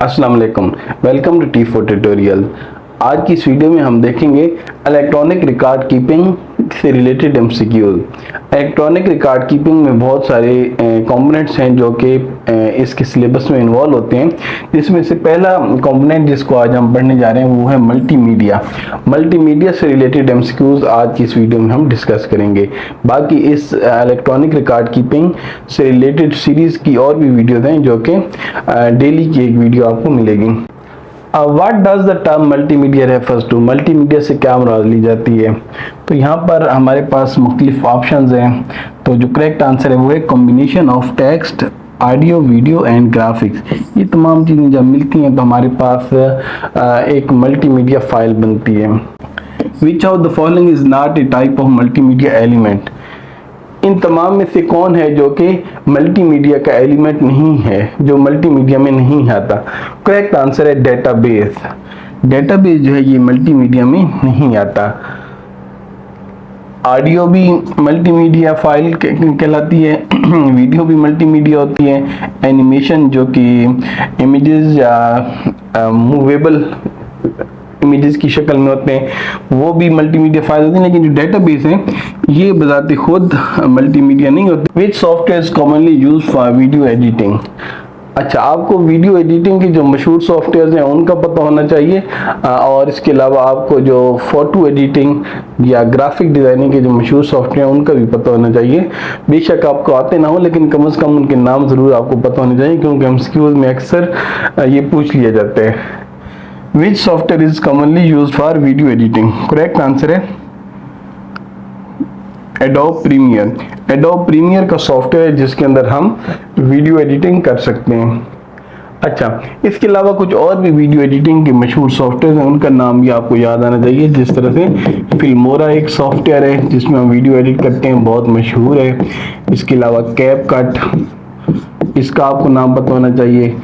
अस्सलाम वालेकुम, welcome to T4 tutorial. आज की इस वीडियो में हम देखेंगे इलेक्ट्रॉनिक रिकॉर्ड कीपिंग से related MCQs. Electronic record keeping में बहुत सारे कंपोनेंट्स हैं जो कि इसके सिलेबस में इन्वॉल्व होते हैं, जिसमें से पहला कंपोनेंट जिसको आज हम पढ़ने जा रहे हैं वो है मल्टीमीडिया। मल्टीमीडिया से रिलेटेड एमसीक्यूज आज की इस वीडियो में हम डिस्कस करेंगे। बाकी इस इलेक्ट्रॉनिक रिकॉर्ड कीपिंग से रिलेटेड सीरीज़ की और भी वीडियोज हैं जो कि डेली की एक वीडियो आपको मिलेगी। What does the term multimedia refers to? Multimedia से क्या मुराद ली जाती है? तो यहाँ पर हमारे पास मुख्तलिफ ऑप्शंस हैं। तो जो करेक्ट आंसर है वो है combination of text, audio, video and graphics. ये तमाम चीज़ें जब मिलती हैं तो हमारे पास एक मल्टीमीडिया फाइल बनती है। Which of the following is not a type of multimedia element? इन तमाम में से कौन है जो कि मल्टीमीडिया का एलिमेंट नहीं है, जो मल्टीमीडिया में नहीं आता? करेक्ट आंसर है डेटाबेस। डेटाबेस जो है ये मल्टीमीडिया में नहीं आता। ऑडियो भी मल्टीमीडिया फाइल कहलाती है, वीडियो भी मल्टीमीडिया होती है, एनिमेशन जो कि इमेजेस या मूवेबल इमेजेस की शक्ल में होते हैं वो भी मल्टीमीडिया फाइल होते हैं। लेकिन जो डेटाबेस है ये बजाते खुद मल्टीमीडिया नहीं होते। विच software is commonly use for video editing? अच्छा, आपको वीडियो एडिटिंग के जो मशहूर सॉफ्टवेयर हैं उनका पता होना चाहिए, और इसके अलावा आपको जो फोटो एडिटिंग या ग्राफिक डिज़ाइनिंग के जो मशहूर सॉफ्टवेयर हैं उनका भी पता होना चाहिए। बेशक आपको आते ना हो लेकिन कम से कम उनके नाम ज़रूर आपको पता होने चाहिए, क्योंकि एमसीक्यूज में अक्सर ये पूछ लिया जाता है। Which software is commonly used for video editing? Correct answer है Adobe Premiere। Adobe Premiere का सॉफ्टवेयर है जिसके अंदर हम वीडियो एडिटिंग कर सकते हैं। अच्छा, इसके अलावा कुछ और भी वीडियो एडिटिंग के मशहूर सॉफ्टवेयर हैं, उनका नाम भी आपको याद आना चाहिए। जिस तरह से फिल्मोरा एक सॉफ्टवेयर है जिसमें हम वीडियो एडिट करते हैं, बहुत मशहूर है। इसके अलावा कैपकट, इसका आपको नाम पता होना चाहिए।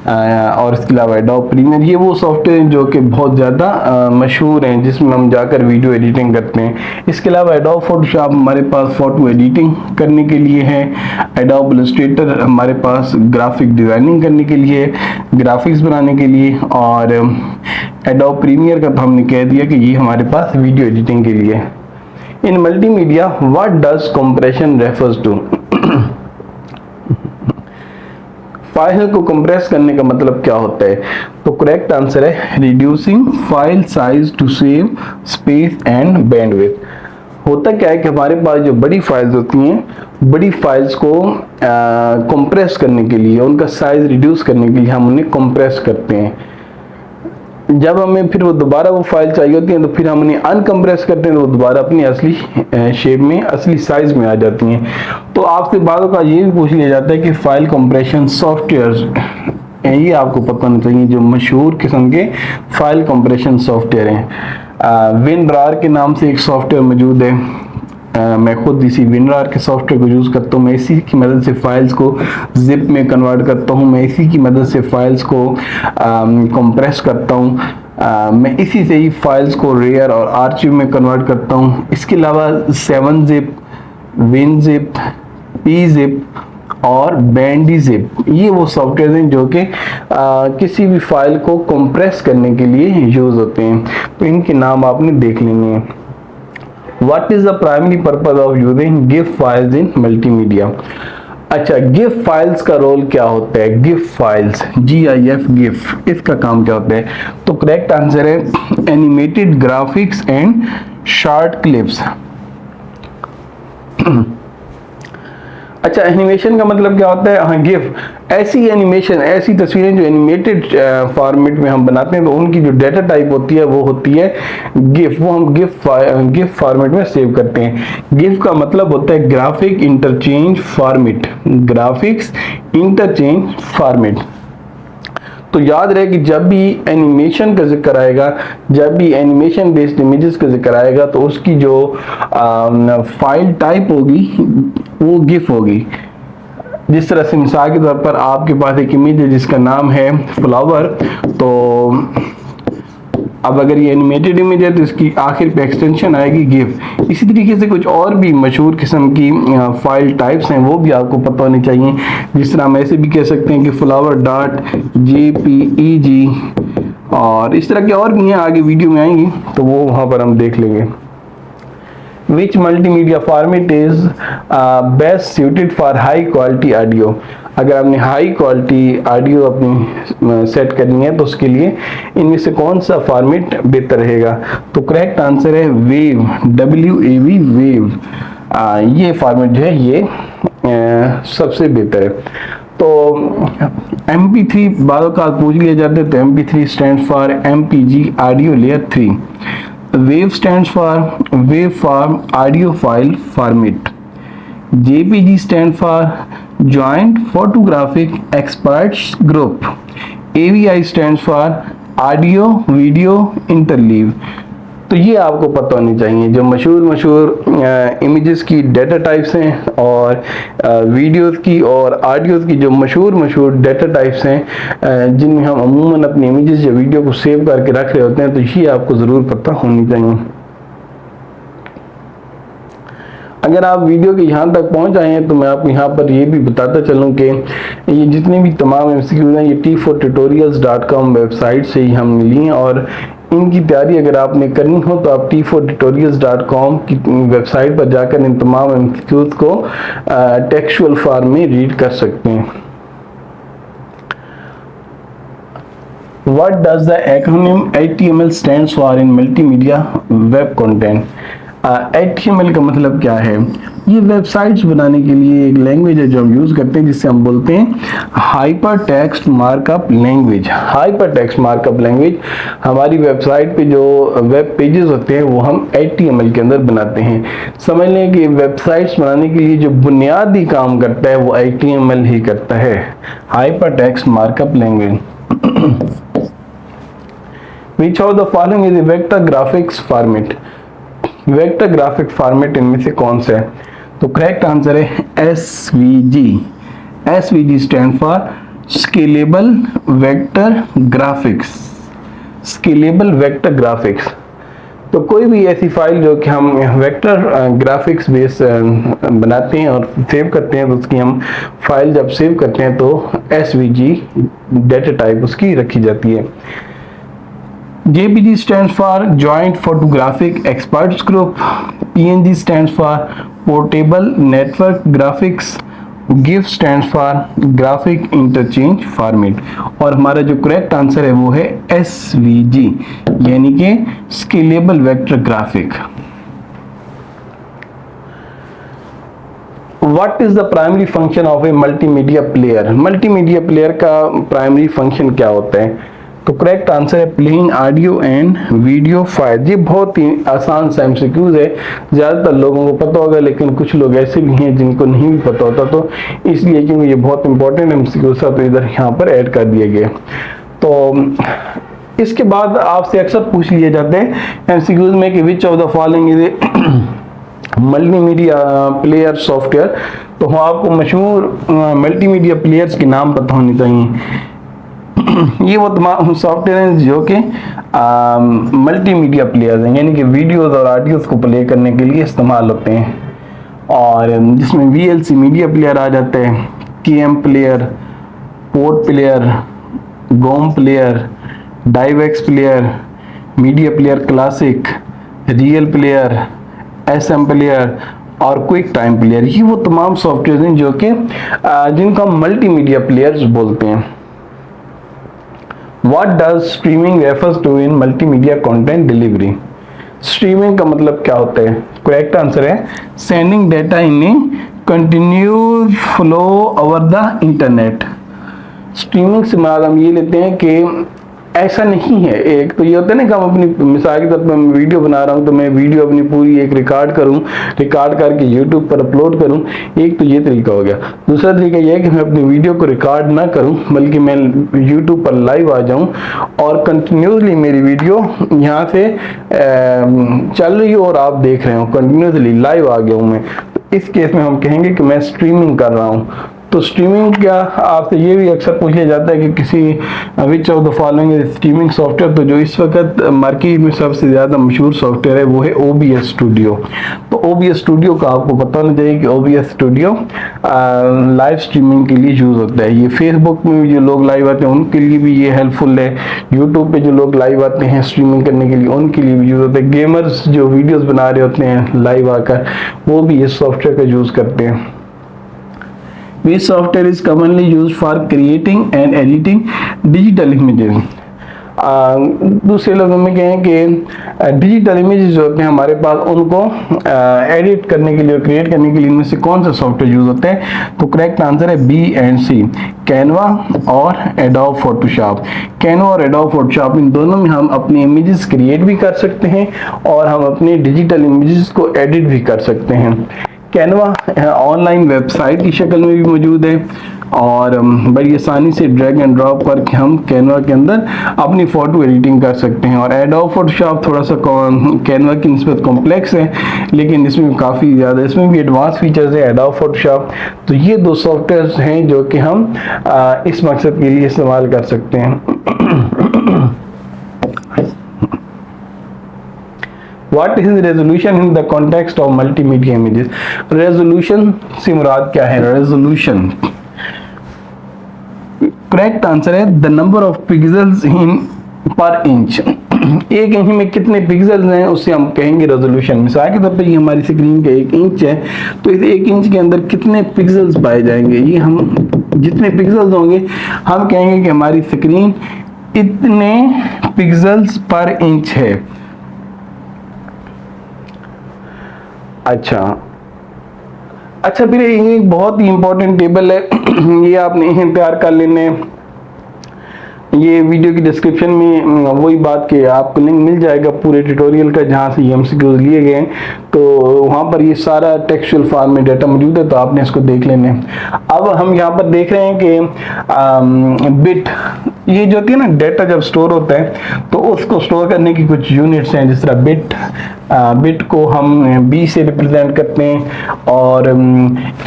और इसके अलावा एडोब प्रीमियर, ये वो सॉफ्टवेयर हैं जो कि बहुत ज़्यादा मशहूर हैं जिसमें हम जाकर वीडियो एडिटिंग करते हैं। इसके अलावा एडोब फोटोशॉप हमारे पास फ़ोटो एडिटिंग करने के लिए है। एडोब इलस्ट्रेटर हमारे पास ग्राफिक डिज़ाइनिंग करने के लिए, ग्राफिक्स बनाने के लिए। और एडोब प्रीमियर का तो हमने कह दिया कि ये हमारे पास वीडियो एडिटिंग के लिए। In multimedia what does compression refers to? File को कंप्रेस करने का मतलब क्या होता है? तो करेक्ट आंसर है reducing file size to save space and bandwidth. होता क्या है कि हमारे पास जो बड़ी फाइल्स होती हैं, बड़ी फाइल्स को कंप्रेस करने के लिए, उनका साइज रिड्यूस करने के लिए हम उन्हें कंप्रेस करते हैं। जब हमें फिर वो दोबारा वो फाइल चाहिए होती है तो फिर हम उन्हें अनकम्प्रेस करते हैं तो वो दोबारा अपनी असली शेप में, असली साइज में आ जाती हैं। तो आपसे बातों का ये भी पूछ लिया जाता है कि फाइल कंप्रेशन सॉफ्टवेयर, ये आपको पता होना चाहिए जो मशहूर किस्म के फाइल कंप्रेशन सॉफ्टवेयर हैं। विनरार के नाम से एक सॉफ्टवेयर मौजूद है। मैं खुद इसी विनरार के सॉफ्टवेयर को यूज़ करता हूँ। मैं इसी की मदद से फाइल्स को जिप में कन्वर्ट करता हूँ, मैं इसी की मदद से फाइल्स को कंप्रेस करता हूँ, मैं इसी से ही फाइल्स को रेयर और आर्चिव में कन्वर्ट करता हूँ। इसके अलावा 7-zip, WinZip, pzip और BandyZip, ये वो सॉफ्टवेयर हैं जो कि किसी भी फाइल को कंप्रेस करने के लिए यूज़ होते हैं। तो इनके नाम आपने देख लेने हैं। What is the primary purpose of using GIF files in multimedia? अच्छा, GIF फाइल्स का रोल क्या होता है? GIF फाइल्स, GIF, GIF, इसका काम क्या होता है? तो करेक्ट आंसर है animated graphics and short clips. अच्छा, एनिमेशन का मतलब क्या होता है? हाँ, गिफ, ऐसी एनिमेशन, ऐसी तस्वीरें जो एनिमेटेड फॉर्मेट में हम बनाते हैं तो उनकी जो डेटा टाइप होती है वो होती है गिफ। वो हम गिफ फॉर्मेट में सेव करते हैं। गिफ का मतलब होता है graphic interchange format, graphics interchange format. तो याद रहे कि जब भी एनिमेशन का जिक्र आएगा, जब भी एनिमेशन बेस्ड इमेजेस का जिक्र आएगा तो उसकी जो फाइल टाइप होगी वो गिफ होगी। जिस तरह से मिसाल के तौर पर आपके पास एक इमेज है जिसका नाम है फ्लावर, तो अब अगर ये एनिमेटेड इमेज है तो इसकी आखिर पे एक्सटेंशन आएगी गिफ। इसी तरीके से कुछ और भी मशहूर किस्म की फाइल टाइप्स हैं, वो भी आपको पता होनी चाहिए। जिस तरह हम ऐसे भी कह सकते हैं कि फ्लावर डॉट JPEG, और इस तरह के और भी हैं, आगे वीडियो में आएंगी तो वो वहाँ पर हम देख लेंगे। Which multimedia format is best suited for high quality audio? अगर आपने हाई क्वालिटी ऑडियो अपनी सेट करनी है तो उसके लिए इनमें से कौन सा फॉर्मेट बेहतर रहेगा? तो करेक्ट आंसर है वेव, WAV, वेव। ये फॉर्मेट जो है ये सबसे बेहतर है। तो MP3 बालों का पूछ लिया जाता है, तो MP3 stand for MPG audio layer 3। Wave stands for waveform audio file format. JPG stands for Joint Photographic Experts Group. AVI stands for Audio Video Interleave. तो ये आपको पता होनी चाहिए जो मशहूर इमेजेस की डाटा टाइप्स हैं और वीडियोस की और ऑडियोस की जो मशहूर डाटा टाइप्स हैं जिनमें हम अमूमन अपनी इमेजेस या वीडियो को सेव करके रख रहे होते हैं, तो ये आपको ज़रूर पता होनी चाहिए। अगर आप वीडियो के यहाँ तक पहुँच आए हैं तो मैं आपको यहाँ पर ये भी बताता चलूँ कि ये जितनी भी तमाम MCQs हैं ये t4tutorials.com वेबसाइट से ही हम मिली हैं, और इनकी तैयारी अगर आपने करनी हो तो आप t4tutorials.com की वेबसाइट पर जाकर इन तमाम MCQs को टेक्सचुअल फॉर्म में रीड कर सकते हैं। What does the acronym HTML stands for in multimedia web content? HTML का मतलब क्या है? ये वेबसाइट्स बनाने के लिए एक लैंग्वेज है जो हम यूज़ करते हैं, जिससे हम बोलते हैं hyper text markup language. Hyper text markup language हमारी वेबसाइट पे जो वेब पेजेस होते हैं वो हम HTML के अंदर बनाते हैं। समझ लें कि वेबसाइट्स बनाने के लिए जो बुनियादी काम करता है वो HTML ही करता है, hyper text markup language. Which of the following is a vector graphics format? Vector graphic format इनमें से कौन सा है? तो करेक्ट आंसर है SVG। SVG stand for scalable vector graphics. Scalable vector graphics. तो कोई भी ऐसी फाइल जो कि हम वेक्टर ग्राफिक्स बेस बनाते हैं और सेव करते हैं, तो उसकी हम फाइल जब सेव करते हैं तो SVG डेटा टाइप उसकी रखी जाती है। JPG stands for Joint Photographic Experts Group. PNG stands for Portable Network Graphics. GIF stands for Graphic Interchange Format. और हमारा जो करेक्ट आंसर है वो है SVG, यानी कि Scalable Vector Graphic। What is the primary function of a multimedia player? Multimedia player का primary function क्या होता है? तो करेक्ट आंसर है playing audio and video file. ये बहुत ही आसान सा MCQs है, ज़्यादातर लोगों को पता होगा, लेकिन कुछ लोग ऐसे भी हैं जिनको नहीं भी पता होता, तो इसलिए क्योंकि ये बहुत इंपॉर्टेंट MCQs था तो इधर यहाँ पर ऐड कर दिया गया। तो इसके बाद आपसे अक्सर पूछ लिए जाते हैं MCQs में कि विच of the following is multimedia player software. तो आपको मशहूर मल्टीमीडिया प्लेयर्स के नाम पता होने चाहिए। ये वो तमाम सॉफ्टवेयर हैं जो कि मल्टीमीडिया प्लेयर्स हैं, यानी कि वीडियोस और ऑडियोस को प्ले करने के लिए इस्तेमाल होते हैं, और जिसमें VLC मीडिया प्लेयर आ जाते हैं, KM player, Pot player, GOM player, DivX player, Media Player Classic, RealPlayer, SM player और क्विक टाइम प्लेयर। ये वो तमाम सॉफ्टवेयर हैं जो कि जिनको हम मल्टीमीडिया प्लेयर्स बोलते हैं। What does streaming refers to in multimedia content delivery? Streaming का मतलब क्या होता है? करेक्ट आंसर है sending data in a continuous flow over the internet. Streaming से मतलब हम ये लेते हैं कि ऐसा नहीं है, एक तो ये होता है ना कि हम अपनी मिसाल के तौर पर मैं वीडियो बना रहा हूँ तो मैं वीडियो अपनी पूरी एक रिकॉर्ड करूँ, रिकॉर्ड करके यूट्यूब पर अपलोड करूँ, एक तो ये तरीका हो गया। दूसरा तरीका ये है कि मैं अपनी वीडियो को रिकॉर्ड ना करूँ बल्कि मैं यूट्यूब पर लाइव आ जाऊँ और कंटिन्यूसली मेरी वीडियो यहाँ से चल रही हो और आप देख रहे हो, कंटिन्यूसली लाइव आ गया हूँ मैं, तो इस केस में हम कहेंगे कि मैं स्ट्रीमिंग कर रहा हूँ। तो स्ट्रीमिंग क्या, आपसे ये भी अक्सर पूछ लिया जाता है कि किसी विच of the following streaming software, तो जो इस वक्त मार्केट में सबसे ज़्यादा मशहूर सॉफ्टवेयर है वो है OBS स्टूडियो। तो OBS स्टूडियो का आपको पता होना चाहिए कि OBS स्टूडियो लाइव स्ट्रीमिंग के लिए यूज़ होता है। ये फेसबुक में भी जो लोग लाइव आते हैं उनके लिए भी ये हेल्पफुल है, यूट्यूब पे जो लोग लाइव आते हैं स्ट्रीमिंग करने के लिए उनके लिए भी यूज़ होता है, गेमर्स जो वीडियोस बना रहे होते हैं लाइव आकर वो भी इस सॉफ्टवेयर का यूज़ करते हैं। Which software is commonly used for creating and editing digital images? दूसरे लोगों में कहें कि डिजिटल इमेजेस जो होते हैं हमारे पास उनको एडिट करने के लिए और क्रिएट करने के लिए इनमें से कौन सा सॉफ्टवेयर यूज होता है? तो करेक्ट आंसर है बी एंड सी, कैनवा और एडोब फोटोशॉप। कैनवा और एडोब फोटोशॉप इन दोनों में हम अपनी इमेजेस क्रिएट भी कर सकते हैं और हम अपने डिजिटल इमेजेस को एडिट भी कर सकते हैं। कैनवा ऑनलाइन वेबसाइट की शक्ल में भी मौजूद है और बड़ी आसानी से ड्रैग एंड ड्रॉप करके हम कैनवा के अंदर अपनी फ़ोटो एडिटिंग कर सकते हैं। और एडोब फोटोशॉप थोड़ा सा कैनवा की निस्बत कॉम्प्लेक्स है, लेकिन इसमें काफ़ी ज़्यादा, इसमें भी एडवांस फीचर्स है एडोब फोटोशॉप। तो ये दो सॉफ्टवेयर हैं जो कि हम इस मकसद के लिए इस्तेमाल कर सकते हैं। What is resolution in the context of multimedia images? Resolution से मुराद क्या है? Resolution करेक्ट आंसर है द नंबर ऑफ पिक्सेल्स इन पर इंच। एक इंच में कितने पिक्सेल्स हैं उसे हम कहेंगे रेजोल्यूशन। मिसाल के तौर पे ये हमारी स्क्रीन का 1 इंच है, तो इस 1 इंच के अंदर कितने पिक्सेल्स पाए जाएंगे, ये हम जितने पिक्सेल्स होंगे हम कहेंगे कि हमारी स्क्रीन इतने पिक्सेल्स पर इंच है। अच्छा फिर ये एक बहुत ही इंपॉर्टेंट टेबल है, ये आपने तैयार कर लेने। ये वीडियो की डिस्क्रिप्शन में वही बात के आपको लिंक मिल जाएगा पूरे ट्यूटोरियल का जहाँ से MCQs लिए गए हैं, तो वहाँ पर ये सारा टेक्सचुअल फॉर्म में डाटा मौजूद है, तो आपने इसको देख लेना है। अब हम यहाँ पर देख रहे हैं कि बिट, ये जो होती है ना डाटा जब स्टोर होता है तो उसको स्टोर करने की कुछ यूनिट्स हैं, जिस तरह बिट को हम B से रिप्रेजेंट करते हैं और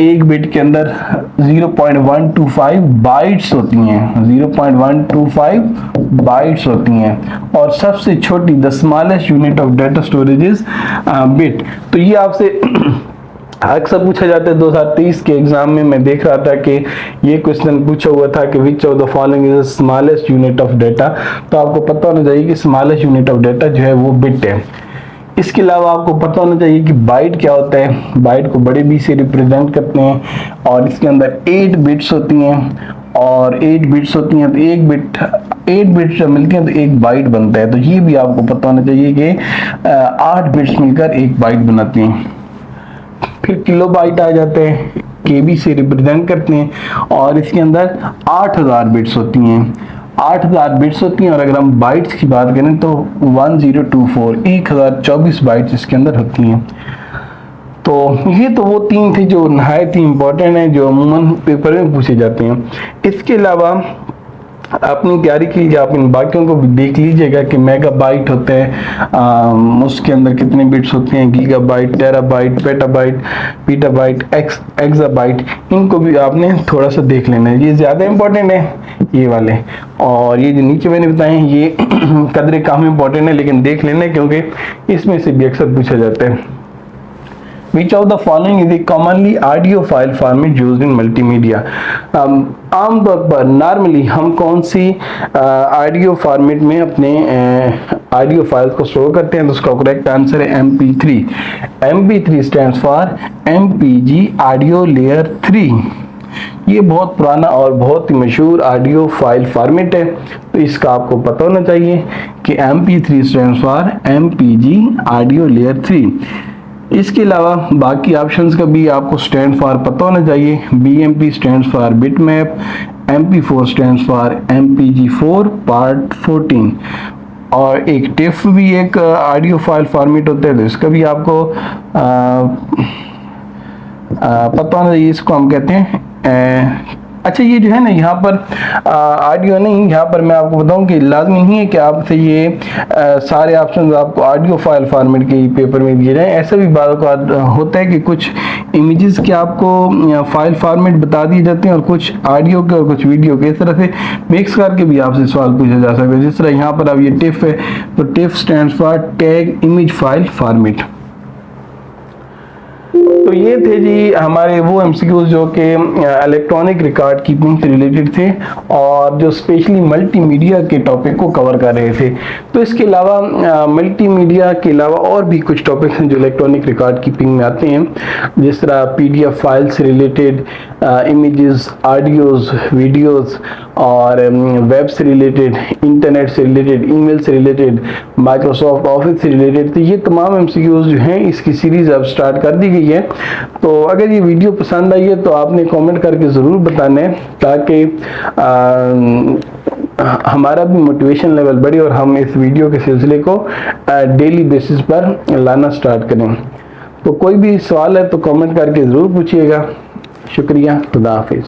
एक बिट के अंदर 0.125 बाइट्स होती हैं, 0.125 बाइट्स होती हैं और सबसे छोटी the smallest unit of data storage is bit. तो ये आपसे अक्सर पूछा जाता है। 2023 के एग्जाम में मैं देख रहा था कि ये क्वेश्चन पूछा हुआ था कि विच of the following is smallest unit of data. तो आपको पता होना चाहिए कि स्मॉलेस्ट यूनिट ऑफ डाटा जो है वो बिट है। इसके अलावा आपको पता होना चाहिए कि बाइट क्या होता है। बाइट को बड़े B से रिप्रेजेंट करते हैं और इसके अंदर 8 बिट्स होती हैं और 8 बिट्स होती हैं, तो 8 बिट्स जब मिलती हैं तो एक बाइट बनता है। तो ये भी आपको पता होना चाहिए कि 8 बिट्स मिलकर एक बाइट बनाती हैं। फिर किलो बाइट आ जाते हैं, KB से रिप्रेजेंट करते हैं और इसके अंदर 8000 बिट्स होती हैं, 8000 बिट्स होती हैं। और अगर हम बाइट्स की बात करें तो 1024 बाइट्स इसके अंदर होती हैं। तो ये तो वो 3 थे जो नहायत ही इम्पोर्टेंट है, जो अमूमन पेपर में पूछे जाते हैं। इसके अलावा अपनी तैयारी कीजिए, आप इन बाकियों को भी देख लीजिएगा कि मेगाबाइट होते हैं, उसके अंदर कितने बिट्स होते हैं, गीगाबाइट, टेराबाइट, पेटाबाइट, पीटाबाइट, एक्साबाइट, इनको भी आपने थोड़ा सा देख लेना है। ये ज़्यादा इंपॉर्टेंट है ये वाले, और ये जो नीचे मैंने बताए हैं ये कदरे काम इंपॉर्टेंट है, लेकिन देख लेना है क्योंकि इसमें से भी अक्सर पूछा जाता है। Which of the following is a commonly audio file format used in multimedia? आमतौर पर नॉर्मली हम कौन सी ऑडियो फॉर्मेट में अपने ऑडियो फाइल्स को स्टोर करते हैं? तो उसका करेक्ट आंसर है MP3। MP3 stands for MPG audio layer 3। ये बहुत पुराना और बहुत ही मशहूर ऑडियो फाइल फॉर्मेट है, तो इसका आपको पता होना चाहिए कि MP3 stands for MPG audio layer 3। इसके अलावा बाकी ऑप्शंस का भी आपको स्टैंड फॉर पता होना चाहिए। BMP stands for bitmap, MP4 stands for MPG4 part 14 और एक टिफ भी एक ऑडियो फाइल फॉर्मेट होता है, तो इसका भी आपको पता होना चाहिए। इसको हम कहते हैं अच्छा ये जो है ना यहाँ पर ऑडियो नहीं, यहाँ पर मैं आपको बताऊँ कि लाजमी नहीं है कि आपसे ये सारे ऑप्शन आपको ऑडियो फाइल फॉर्मेट के पेपर में दिए जाएँ। ऐसा भी बार होता है कि कुछ इमेजेस के आपको फाइल फॉर्मेट बता दिए जाते हैं और कुछ ऑडियो के और कुछ वीडियो के, इस तरह से मिक्स करके भी आपसे सवाल पूछा जा सकता है। जिस तरह यहाँ पर अब ये टिफ है, तो tiff stands for tag image file format. तो ये थे जी हमारे वो एमसीक्यूज जो कि इलेक्ट्रॉनिक रिकॉर्ड कीपिंग से रिलेटेड थे और जो स्पेशली मल्टीमीडिया के टॉपिक को कवर कर रहे थे। तो इसके अलावा मल्टीमीडिया के अलावा और भी कुछ टॉपिक्स हैं जो इलेक्ट्रॉनिक रिकॉर्ड कीपिंग में आते हैं, जिस तरह पीडीएफ फाइल से रिलेटेड, इमेजेस, ऑडियोज, वीडियोस और वेब से रिलेटेड, इंटरनेट से रिलेटेड, ईमेल से रिलेटेड, माइक्रोसॉफ्ट ऑफिस से रिलेटेड। तो ये तमाम एमसीक्यूज जो हैं इसकी सीरीज अब स्टार्ट कर दी गई है। तो अगर ये वीडियो पसंद आई है तो आपने कमेंट करके ज़रूर बताना है, ताकि हमारा भी मोटिवेशन लेवल बढ़े और हम इस वीडियो के सिलसिले को डेली बेसिस पर लाना स्टार्ट करें। तो कोई भी सवाल है तो कमेंट करके ज़रूर पूछिएगा। शुक्रिया, खुदा हाफिज़।